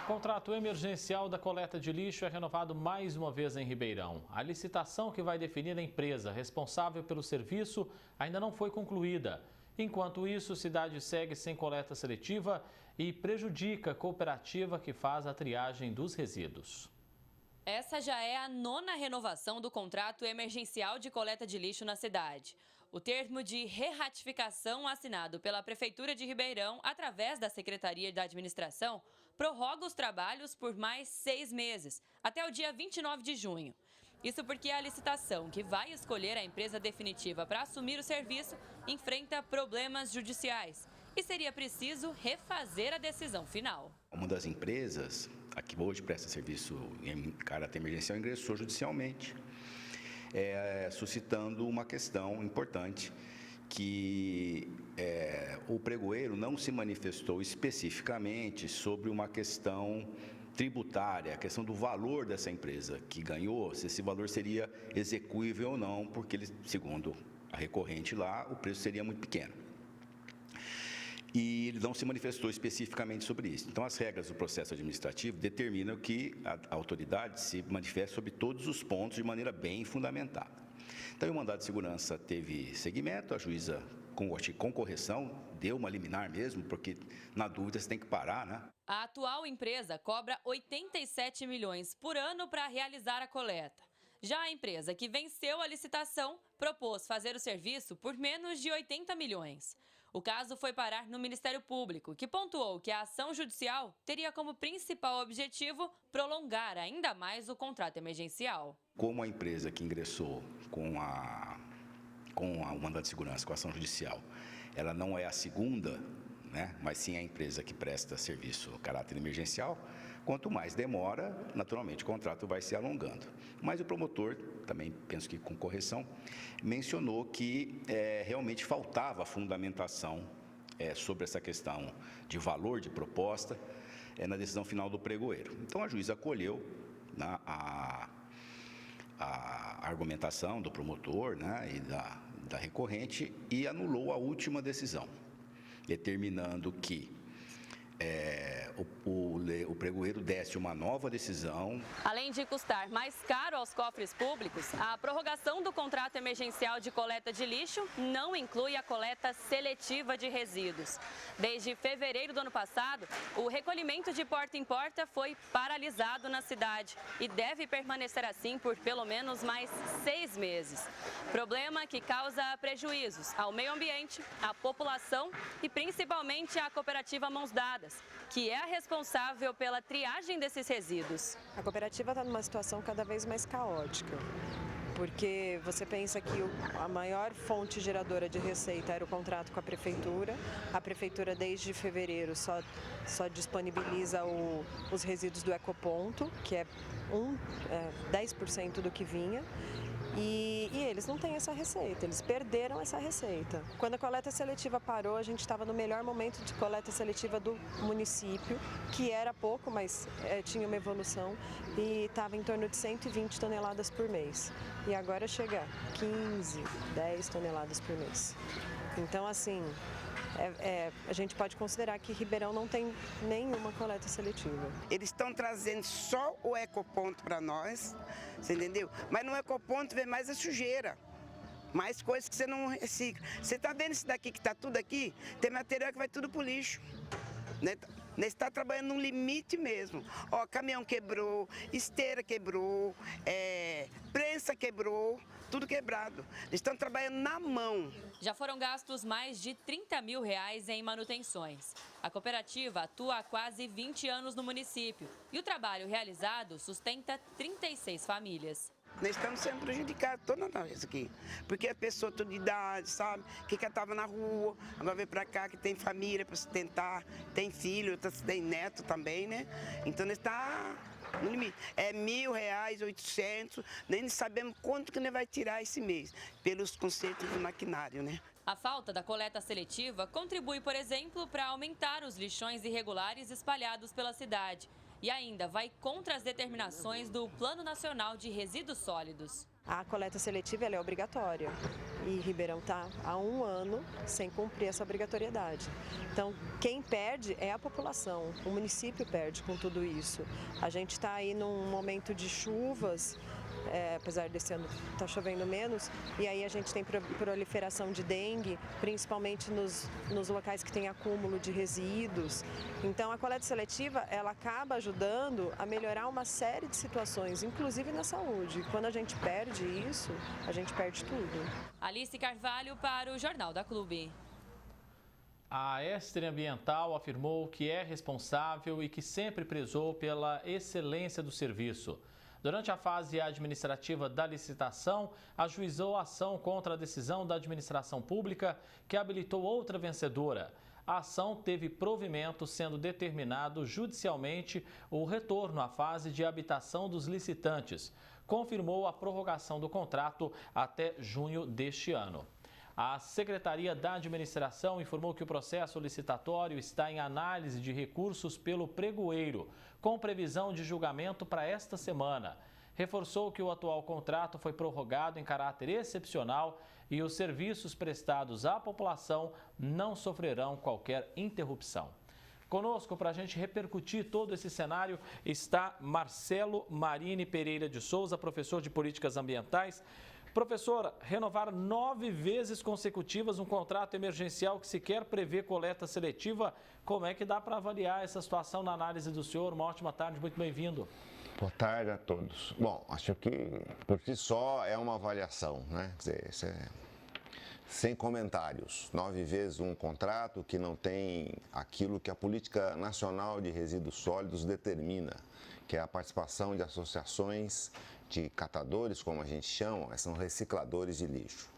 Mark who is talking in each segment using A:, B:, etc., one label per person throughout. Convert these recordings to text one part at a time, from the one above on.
A: O contrato emergencial da coleta de lixo é renovado mais uma vez em Ribeirão. A licitação que vai definir a empresa responsável pelo serviço ainda não foi concluída. Enquanto isso, a cidade segue sem coleta seletiva e prejudica a cooperativa que faz a triagem dos resíduos.
B: Essa já é a 9ª renovação do contrato emergencial de coleta de lixo na cidade. O termo de reratificação assinado pela Prefeitura de Ribeirão, através da Secretaria da Administração, prorroga os trabalhos por mais 6 meses, até o dia 29 de junho. Isso porque a licitação, que vai escolher a empresa definitiva para assumir o serviço, enfrenta problemas judiciais e seria preciso refazer a decisão final.
C: Uma das empresas, a que hoje presta serviço em caráter emergencial, ingressou judicialmente, suscitando uma questão importante, que o pregoeiro não se manifestou especificamente sobre uma questão tributária, a questão do valor dessa empresa que ganhou, se esse valor seria execuível ou não, porque ele, segundo a recorrente lá, o preço seria muito pequeno. E ele não se manifestou especificamente sobre isso. Então, as regras do processo administrativo determinam que a autoridade se manifeste sobre todos os pontos de maneira bem fundamentada. Então, o mandado de segurança teve seguimento, a juíza, com correção, deu uma liminar mesmo, porque na dúvida você tem que parar, né?
B: A atual empresa cobra 87 milhões por ano para realizar a coleta. Já a empresa que venceu a licitação propôs fazer o serviço por menos de 80 milhões. O caso foi parar no Ministério Público, que pontuou que a ação judicial teria como principal objetivo prolongar ainda mais o contrato emergencial.
C: Como a empresa que ingressou com o mandado de segurança, com a ação judicial, ela não é a segunda, né, mas sim a empresa que presta serviço a caráter emergencial, quanto mais demora, naturalmente o contrato vai se alongando. Mas o promotor, também penso que com correção, mencionou que realmente faltava fundamentação sobre essa questão de valor de proposta na decisão final do pregoeiro. Então a juíza acolheu a argumentação do promotor, né, e da recorrente e anulou a última decisão, determinando que o pregoeiro desse uma nova decisão.
B: Além de custar mais caro aos cofres públicos, a prorrogação do contrato emergencial de coleta de lixo não inclui a coleta seletiva de resíduos. Desde fevereiro do ano passado, o recolhimento de porta em porta foi paralisado na cidade e deve permanecer assim por pelo menos mais 6 meses. Problema que causa prejuízos ao meio ambiente, à população e principalmente à cooperativa Mãos Dadas, que é a responsável pela triagem desses resíduos.
D: A cooperativa está numa situação cada vez mais caótica, porque você pensa que a maior fonte geradora de receita era o contrato com a prefeitura desde fevereiro só disponibiliza os resíduos do ecoponto, que é 10% do que vinha. E eles não têm essa receita, eles perderam essa receita. Quando a coleta seletiva parou, a gente estava no melhor momento de coleta seletiva do município, que era pouco, mas tinha uma evolução, e estava em torno de 120 toneladas por mês. E agora chega a 15, 10 toneladas por mês. Então, assim, a gente pode considerar que Ribeirão não tem nenhuma coleta seletiva.
E: Eles estão trazendo só o ecoponto para nós, você entendeu? Mas no ecoponto vem mais a sujeira, mais coisas que você não recicla. Você está vendo isso daqui que está tudo aqui? Tem material que vai tudo para o lixo. Nós está trabalhando no limite mesmo. Ó, caminhão quebrou, esteira quebrou, prensa quebrou, tudo quebrado. Eles estão trabalhando na mão.
B: Já foram gastos mais de 30 mil reais em manutenções. A cooperativa atua há quase 20 anos no município e o trabalho realizado sustenta 36 famílias.
E: Nós estamos sendo prejudicados toda nós aqui, porque a pessoa toda de idade, sabe, que estava na rua, agora veio para cá, que tem família para sustentar, tem filho, tem neto também, né? Então nós estamos no limite. É R$1.000, 800, nem sabemos quanto que nós vai tirar esse mês, pelos consertos do maquinário, né?
B: A falta da coleta seletiva contribui, por exemplo, para aumentar os lixões irregulares espalhados pela cidade. E ainda vai contra as determinações do Plano Nacional de Resíduos Sólidos.
D: A coleta seletiva ela é obrigatória e Ribeirão está há 1 ano sem cumprir essa obrigatoriedade. Então, quem perde é a população, o município perde com tudo isso. A gente está aí num momento de chuvas, apesar desse ano estar chovendo menos, e aí a gente tem proliferação de dengue, principalmente nos locais que tem acúmulo de resíduos. Então a coleta seletiva ela acaba ajudando a melhorar uma série de situações, inclusive na saúde. Quando a gente perde isso, a gente perde tudo.
B: Alice Carvalho para o Jornal da Clube.
A: A Estre Ambiental afirmou que é responsável e que sempre prezou pela excelência do serviço. Durante a fase administrativa da licitação, ajuizou a ação contra a decisão da administração pública que habilitou outra vencedora. A ação teve provimento, sendo determinado judicialmente o retorno à fase de habitação dos licitantes. Confirmou a prorrogação do contrato até junho deste ano. A Secretaria da Administração informou que o processo licitatório está em análise de recursos pelo pregoeiro, com previsão de julgamento para esta semana. Reforçou que o atual contrato foi prorrogado em caráter excepcional e os serviços prestados à população não sofrerão qualquer interrupção. Conosco, para a gente repercutir todo esse cenário, está Marcelo Marini Pereira de Souza, professor de Políticas Ambientais. Professora, renovar 9 vezes consecutivas um contrato emergencial que sequer prevê coleta seletiva, como é que dá para avaliar essa situação na análise do senhor? Uma ótima tarde, muito bem-vindo.
F: Boa tarde a todos. Bom, acho que por si só é uma avaliação, né? Quer dizer, sem comentários. 9 vezes um contrato que não tem aquilo que a Política Nacional de Resíduos Sólidos determina, que é a participação de associações de catadores, como a gente chama, são recicladores de lixo.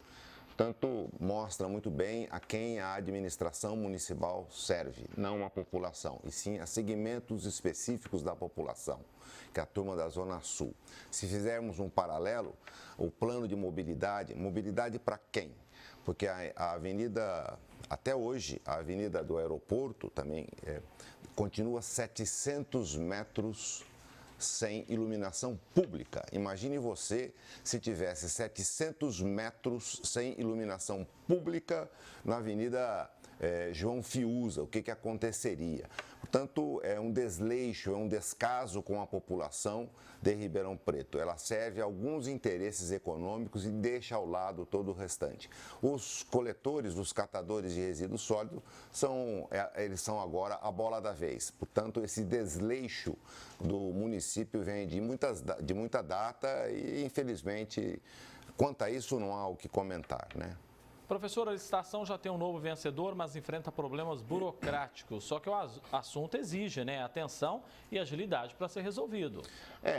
F: Portanto, mostra muito bem a quem a administração municipal serve, não a população, e sim a segmentos específicos da população, que é a turma da Zona Sul. Se fizermos um paralelo, o plano de mobilidade para quem? Porque a avenida, até hoje, a avenida do aeroporto também continua 700 metros sem iluminação pública. Imagine você se tivesse 700 metros sem iluminação pública na Avenida João Fiuza, o que aconteceria? Portanto, é um desleixo, é um descaso com a população de Ribeirão Preto. Ela serve a alguns interesses econômicos e deixa ao lado todo o restante. Os coletores, os catadores de resíduos sólidos, eles são agora a bola da vez. Portanto, esse desleixo do município vem de muita data e, infelizmente, quanto a isso não há o que comentar, né?
A: Professor, a licitação já tem um novo vencedor, mas enfrenta problemas burocráticos. Só que o assunto exige, né, atenção e agilidade para ser resolvido.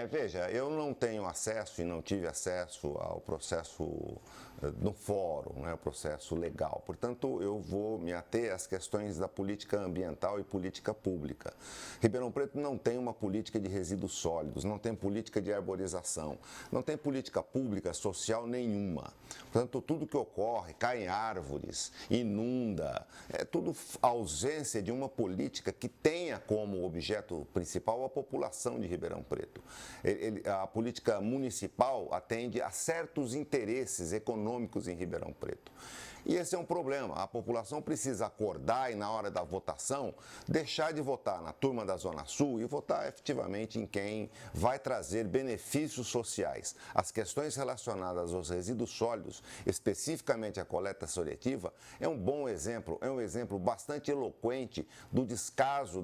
F: Veja, eu não tenho acesso e não tive acesso ao processo no fórum, né, o processo legal. Portanto, eu vou me ater às questões da política ambiental e política pública. Ribeirão Preto não tem uma política de resíduos sólidos, não tem política de arborização, não tem política pública social nenhuma. Portanto, tudo que ocorre cai em árvores, inunda, é tudo ausência de uma política que tenha como objeto principal a população de Ribeirão Preto. A política municipal atende a certos interesses econômicos em Ribeirão Preto. E esse é um problema. A população precisa acordar e, na hora da votação, deixar de votar na turma da Zona Sul e votar efetivamente em quem vai trazer benefícios sociais. As questões relacionadas aos resíduos sólidos, especificamente a coleta seletiva, é um bom exemplo, é um exemplo bastante eloquente do descaso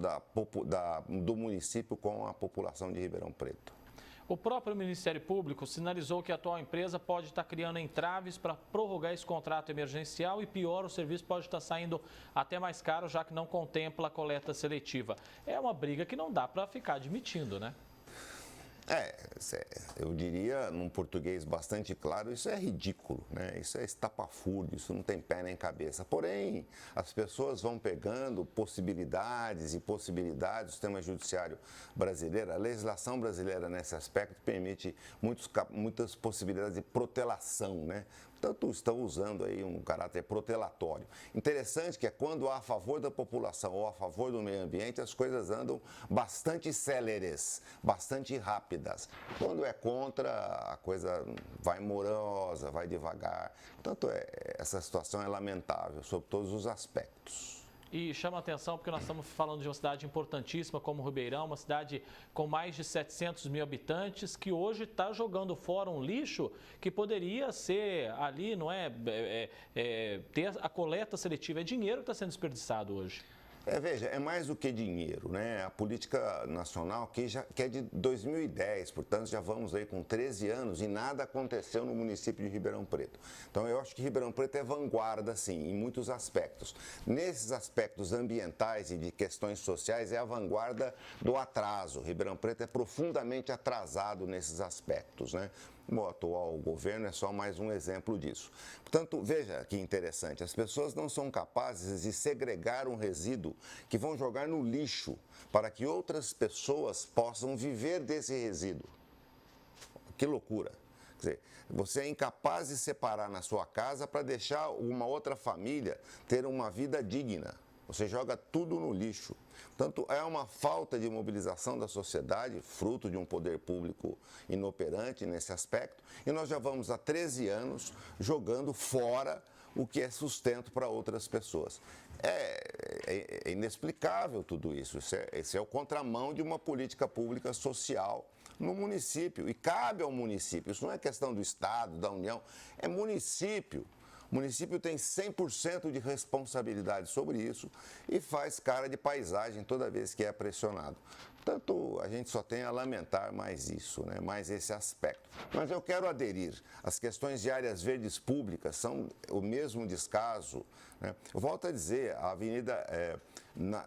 F: do município com a população de Ribeirão Preto.
A: O próprio Ministério Público sinalizou que a atual empresa pode estar criando entraves para prorrogar esse contrato emergencial e, pior, o serviço pode estar saindo até mais caro, já que não contempla a coleta seletiva. É uma briga que não dá para ficar admitindo, né?
F: Eu diria, num português bastante claro, isso é ridículo, né? Isso é estapafúrdio, isso não tem pé nem cabeça. Porém, as pessoas vão pegando possibilidades e possibilidades. O sistema judiciário brasileiro, a legislação brasileira nesse aspecto permite muitas possibilidades de protelação, né? Portanto, estão usando aí um caráter protelatório. Interessante que é quando a favor da população ou a favor do meio ambiente, as coisas andam bastante céleres, bastante rápidas. Quando é contra, a coisa vai morosa, vai devagar. Portanto, essa situação é lamentável, sob todos os aspectos.
A: E chama a atenção porque nós estamos falando de uma cidade importantíssima como Ribeirão, uma cidade com mais de 700 mil habitantes, que hoje está jogando fora um lixo que poderia ser ali, não é, ter a coleta seletiva. É dinheiro que está sendo desperdiçado hoje.
F: Veja, é mais do que dinheiro, né? A política nacional que é de 2010, portanto já vamos aí com 13 anos e nada aconteceu no município de Ribeirão Preto. Então eu acho que Ribeirão Preto é vanguarda, sim, em muitos aspectos. Nesses aspectos ambientais e de questões sociais é a vanguarda do atraso. Ribeirão Preto é profundamente atrasado nesses aspectos, né? O atual governo é só mais um exemplo disso. Portanto, veja que interessante, as pessoas não são capazes de segregar um resíduo que vão jogar no lixo para que outras pessoas possam viver desse resíduo. Que loucura! Quer dizer, você é incapaz de separar na sua casa para deixar uma outra família ter uma vida digna. Você joga tudo no lixo. Portanto, é uma falta de mobilização da sociedade, fruto de um poder público inoperante nesse aspecto. E nós já vamos há 13 anos jogando fora o que é sustento para outras pessoas. É inexplicável tudo isso. Esse é o contramão de uma política pública social no município. E cabe ao município. Isso não é questão do Estado, da União, é município. O município tem 100% de responsabilidade sobre isso e faz cara de paisagem toda vez que é pressionado. Portanto, a gente só tem a lamentar mais isso, né? Mais esse aspecto. Mas eu quero aderir. As questões de áreas verdes públicas são o mesmo descaso, né? Eu volto a dizer, a avenida,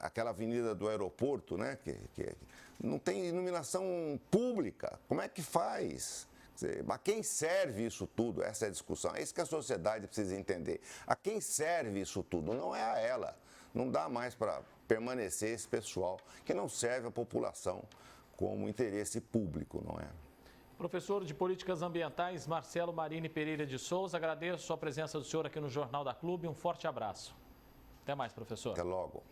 F: aquela avenida do aeroporto, né? Que não tem iluminação pública. Como é que faz? A quem serve isso tudo? Essa é a discussão. É isso que a sociedade precisa entender. A quem serve isso tudo? Não é a ela. Não dá mais para permanecer esse pessoal que não serve a população como interesse público, não é?
A: Professor de Políticas Ambientais, Marcelo Marini Pereira de Souza, agradeço a presença do senhor aqui no Jornal da Clube. Um forte abraço. Até mais, professor.
F: Até logo.